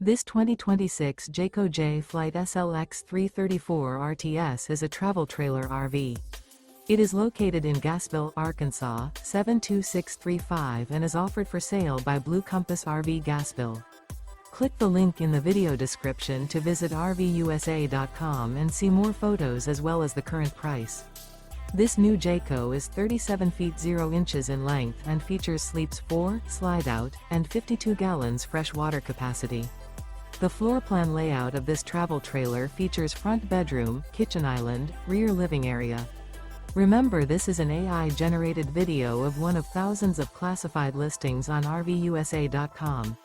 This 2026 Jayco Jay Flight SLX 334 RTS is a travel trailer RV. It is located in Gassville, Arkansas, 72635 and is offered for sale by Blue Compass RV Gassville. Click the link in the video description to visit RVUSA.com and see more photos as well as the current price. This new Jayco is 37 feet 0 inches in length and features sleeps 4, Slideout, and 52 gallons fresh water capacity. The floor plan layout of this travel trailer features front bedroom, kitchen island, rear living area. Remember, this is an AI-generated video of one of thousands of classified listings on RVUSA.com.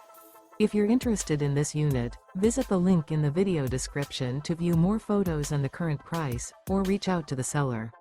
If you're interested in this unit, visit the link in the video description to view more photos and the current price, or reach out to the seller.